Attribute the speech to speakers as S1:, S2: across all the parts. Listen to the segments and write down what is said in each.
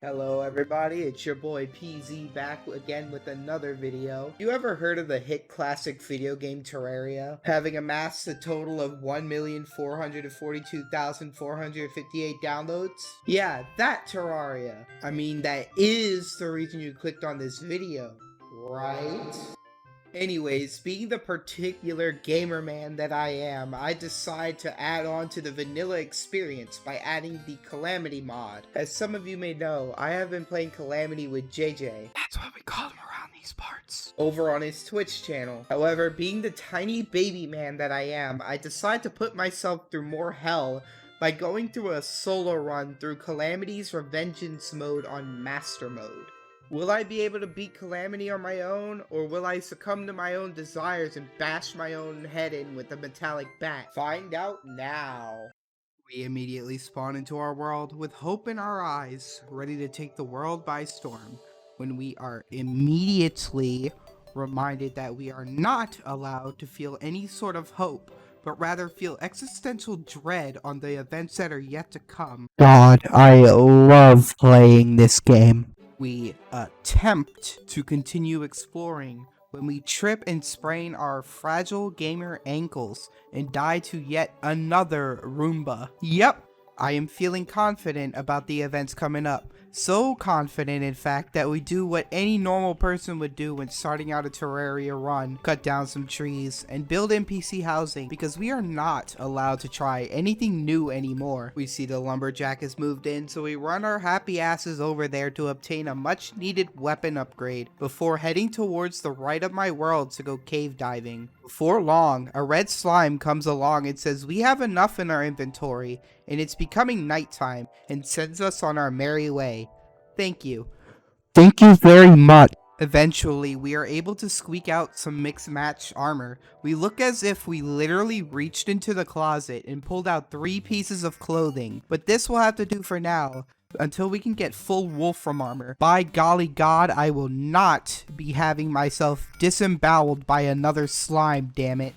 S1: Hello everybody, it's your boy PZ back again with another video. You ever heard of the hit classic video game Terraria? Having amassed a total of 1,442,458 downloads? Yeah, that Terraria. I mean, that is the reason you clicked on this video, right? Anyways, being the particular gamer man that I am, I decide to add on to the vanilla experience by adding the Calamity mod. As some of you may know, I have been playing Calamity with JJ. That's what we call him around these parts. Over on his Twitch channel. However, being the tiny baby man that I am, I decide to put myself through more hell by going through a solo run through Calamity's Revengeance mode on Master Mode. Will I be able to beat Calamity on my own, or will I succumb to my own desires and bash my own head in with a metallic bat? Find out now. We immediately spawn into our world with hope in our eyes, ready to take the world by storm, when we are immediately reminded that we are not allowed to feel any sort of hope, but rather feel existential dread on the events that are yet to come. God, I love playing this game. We attempt to continue exploring when we trip and sprain our fragile gamer ankles and die to yet another Roomba. Yep, I am feeling confident about the events coming up. So confident, in fact, that we do what any normal person would do when starting out a Terraria run. Cut down some trees and build NPC housing, because we are not allowed to try anything new anymore. We see the lumberjack has moved in, so we run our happy asses over there to obtain a much needed weapon upgrade before heading towards the right of my world to go cave diving. Before long, a red slime comes along and says we have enough in our inventory and it's becoming nighttime, and sends us on our merry way. Thank you. Thank you very much. Eventually, we are able to squeak out some mixed match armor. We look as if we literally reached into the closet and pulled out 3 pieces of clothing, but this will have to do for now until we can get full wolfram armor. By golly god, I will not be having myself disemboweled by another slime, damn it.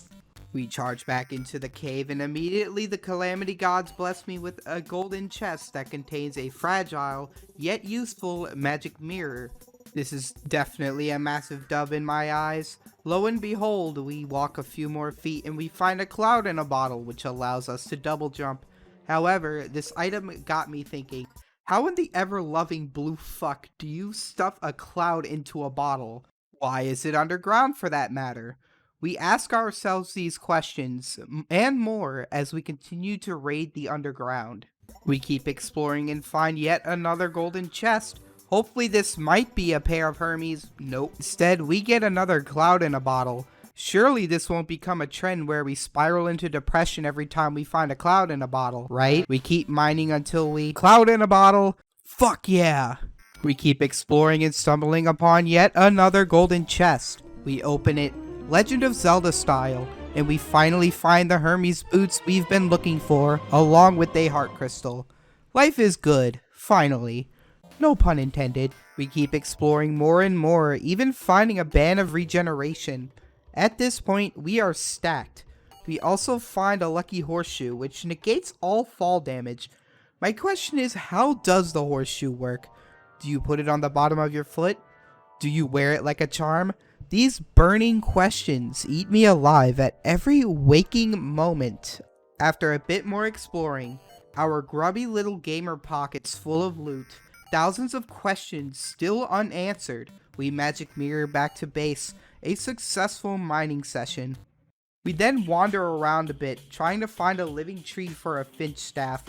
S1: We charge back into the cave, and immediately the Calamity gods bless me with a golden chest that contains a fragile, yet useful magic mirror. This is definitely a massive dub in my eyes. Lo and behold, we walk a few more feet and we find a cloud in a bottle, which allows us to double jump. However, this item got me thinking, how in the ever-loving blue fuck do you stuff a cloud into a bottle? Why is it underground for that matter? We ask ourselves these questions, and more, as we continue to raid the underground. We keep exploring and find yet another golden chest. Hopefully this might be a pair of Hermes. Nope. Instead, we get another cloud in a bottle. Surely this won't become a trend where we spiral into depression every time we find a cloud in a bottle, right? We keep mining until we cloud in a bottle. Fuck yeah. We keep exploring and stumbling upon yet another golden chest. We open it, Legend of Zelda style, and we finally find the Hermes boots we've been looking for, along with a heart crystal. Life is good, finally. No pun intended. We keep exploring more and more, even finding a band of regeneration. At this point, we are stacked. We also find a lucky horseshoe, which negates all fall damage. My question is, how does the horseshoe work? Do you put it on the bottom of your foot? Do you wear it like a charm? These burning questions eat me alive at every waking moment. After a bit more exploring, our grubby little gamer pockets full of loot, thousands of questions still unanswered, we magic mirror back to base, a successful mining session. We then wander around a bit, trying to find a living tree for a finch staff.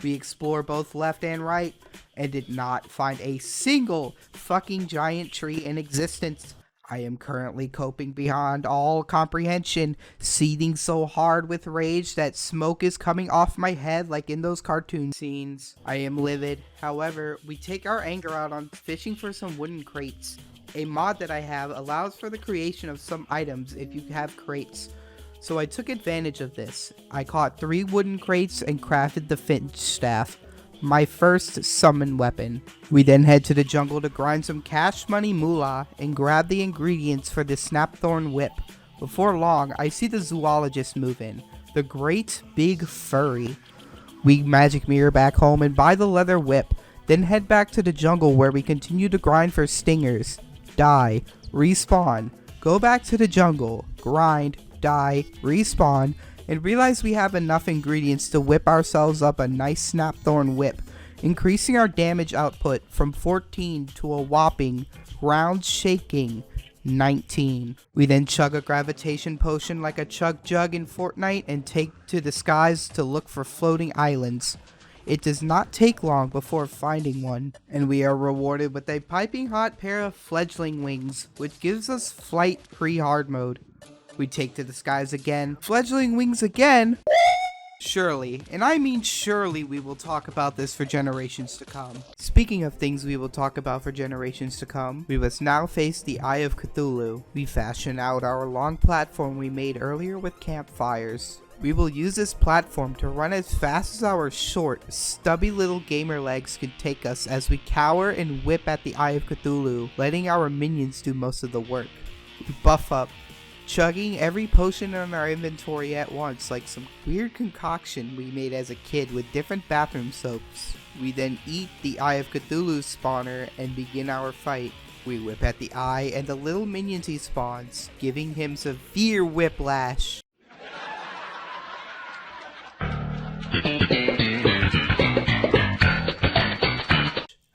S1: We explore both left and right, and did not find a single fucking giant tree in existence. I am currently coping beyond all comprehension, seething so hard with rage that smoke is coming off my head like in those cartoon scenes. I am livid. However, we take our anger out on fishing for some wooden crates. A mod that I have allows for the creation of some items if you have crates. So I took advantage of this. I caught 3 wooden crates and crafted the finch staff, my first summon weapon. We then head to the jungle to grind some cash money moolah and grab the ingredients for the snapthorn whip. Before long, I see the zoologist move in, the great big furry. We magic mirror back home and buy the leather whip. Then head back to the jungle where we continue to grind for stingers, die, respawn, go back to the jungle, grind, die, respawn, and realize we have enough ingredients to whip ourselves up a nice snapthorn whip, increasing our damage output from 14 to a whopping, ground-shaking 19. We then chug a gravitation potion like a chug jug in Fortnite and take to the skies to look for floating islands. It does not take long before finding one, and we are rewarded with a piping hot pair of fledgling wings, which gives us flight pre-hard mode. We take to the skies again, fledgling wings again. Surely, and I mean surely, we will talk about this for generations to come. Speaking of things we will talk about for generations to come, we must now face the Eye of Cthulhu. We fashion out our long platform we made earlier with campfires. We will use this platform to run as fast as our short, stubby little gamer legs can take us as we cower and whip at the Eye of Cthulhu, letting our minions do most of the work. We buff up, chugging every potion in our inventory at once like some weird concoction we made as a kid with different bathroom soaps. We then eat the Eye of Cthulhu spawner and begin our fight. We whip at the eye and the little minions he spawns, giving him severe whiplash.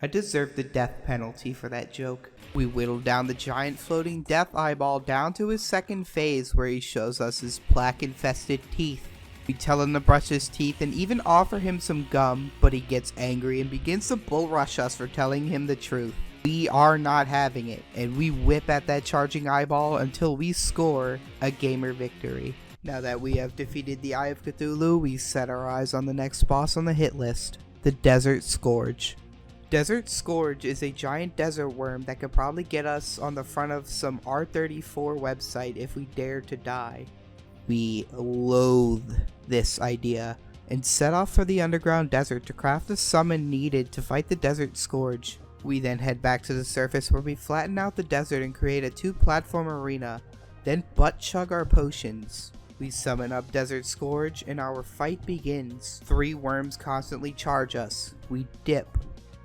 S1: I deserve the death penalty for that joke. We whittle down the giant floating death eyeball down to his second phase where he shows us his plaque-infested teeth. We tell him to brush his teeth and even offer him some gum, but he gets angry and begins to bull rush us for telling him the truth. We are not having it, and we whip at that charging eyeball until we score a gamer victory. Now that we have defeated the Eye of Cthulhu, we set our eyes on the next boss on the hit list, the Desert Scourge. Desert Scourge is a giant desert worm that could probably get us on the front of some R34 website if we dare to die. We loathe this idea and set off for the underground desert to craft the summon needed to fight the Desert Scourge. We then head back to the surface where we flatten out the desert and create a 2-platform arena, then butt chug our potions. We summon up Desert Scourge and our fight begins. 3 worms constantly charge us. We dip,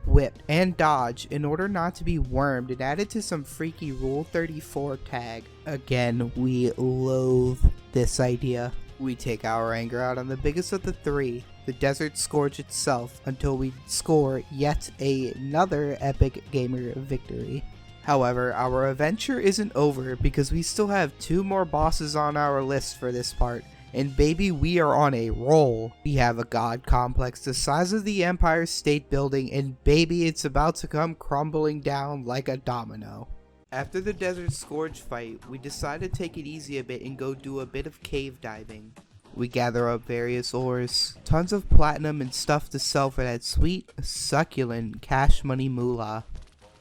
S1: whip, and dodge in order not to be wormed and added to some freaky Rule 34 tag. Again, we loathe this idea. We take our anger out on the biggest of the 3, the Desert Scourge itself, until we score yet another epic gamer victory. However, our adventure isn't over because we still have 2 more bosses on our list for this part. And baby, we are on a roll. We have a god complex the size of the Empire State Building, and baby, it's about to come crumbling down like a domino. After the Desert Scourge fight, we decide to take it easy a bit and go do a bit of cave diving. We gather up various ores, tons of platinum and stuff to sell for that sweet, succulent cash money moolah.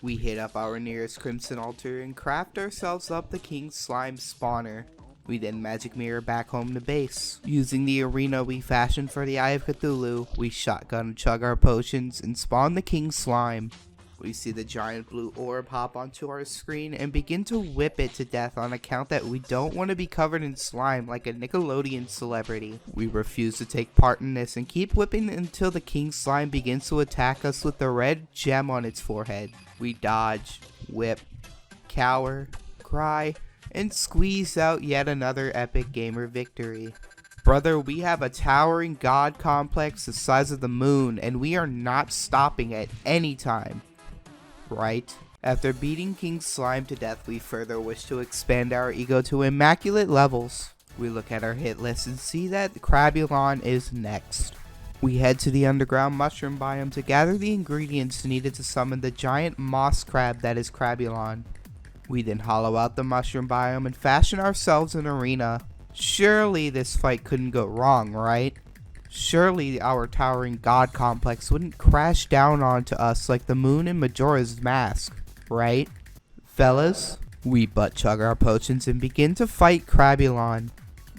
S1: We hit up our nearest Crimson Altar and craft ourselves up the King Slime spawner. We then magic mirror back home to base. Using the arena we fashioned for the Eye of Cthulhu, we shotgun chug our potions and spawn the King Slime. We see the giant blue orb hop onto our screen and begin to whip it to death on account that we don't want to be covered in slime like a Nickelodeon celebrity. We refuse to take part in this and keep whipping until the King Slime begins to attack us with the red gem on its forehead. We dodge, whip, cower, cry, and squeeze out yet another epic gamer victory. Brother, we have a towering god complex the size of the moon, and we are not stopping at any time. Right? After beating King Slime to death, we further wish to expand our ego to immaculate levels. We look at our hit list and see that Crabulon is next. We head to the underground mushroom biome to gather the ingredients needed to summon the giant moss crab that is Crabulon. We then hollow out the mushroom biome and fashion ourselves an arena. Surely this fight couldn't go wrong, right? Surely our towering god complex wouldn't crash down onto us like the moon in Majora's Mask, right? Fellas, we butt chug our potions and begin to fight Crabulon.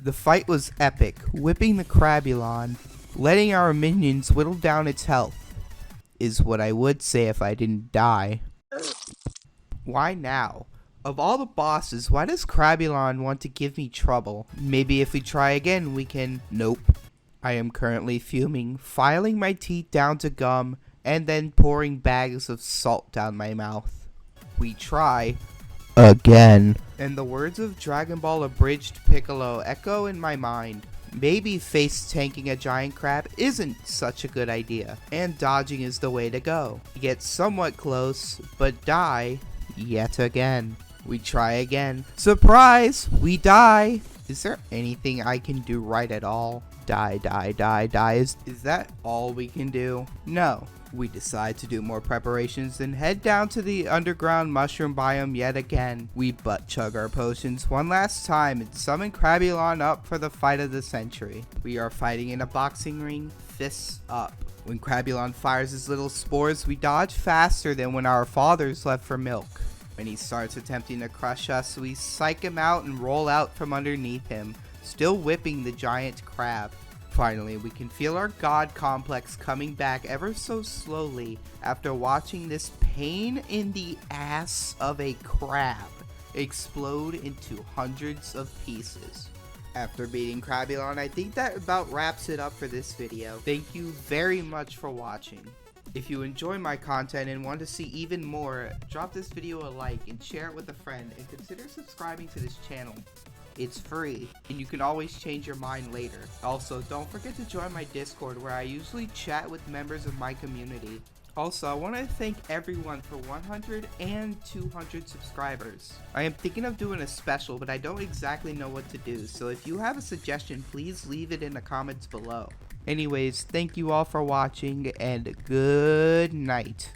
S1: The fight was epic, whipping the Crabulon, letting our minions whittle down its health, is what I would say if I didn't die. Why now? Of all the bosses, why does Crabulon want to give me trouble? Maybe if we try again we can... Nope. I am currently fuming, filing my teeth down to gum, and then pouring bags of salt down my mouth. We try again. And the words of Dragon Ball Abridged Piccolo echo in my mind. Maybe face tanking a giant crab isn't such a good idea, and dodging is the way to go. We get somewhat close, but die yet again. We try again. Surprise! We die! Is there anything I can do right at all? Die, die, die, die. Is that all we can do? No. We decide to do more preparations and head down to the underground mushroom biome yet again. We butt chug our potions one last time and summon Crabulon up for the fight of the century. We are fighting in a boxing ring, fists up. When Crabulon fires his little spores, we dodge faster than when our fathers left for milk. When he starts attempting to crush us, we psych him out and roll out from underneath him, still whipping the giant crab. Finally, we can feel our god complex coming back ever so slowly after watching this pain in the ass of a crab explode into hundreds of pieces. After beating Crabulon, I think that about wraps it up for this video. Thank you very much for watching. If you enjoy my content and want to see even more, drop this video a like and share it with a friend, and consider subscribing to this channel. It's free, and you can always change your mind later. Also, don't forget to join my Discord, where I usually chat with members of my community. Also, I want to thank everyone for 100 and 200 subscribers. I am thinking of doing a special, but I don't exactly know what to do, so if you have a suggestion, please leave it in the comments below. Anyways, thank you all for watching, and good night.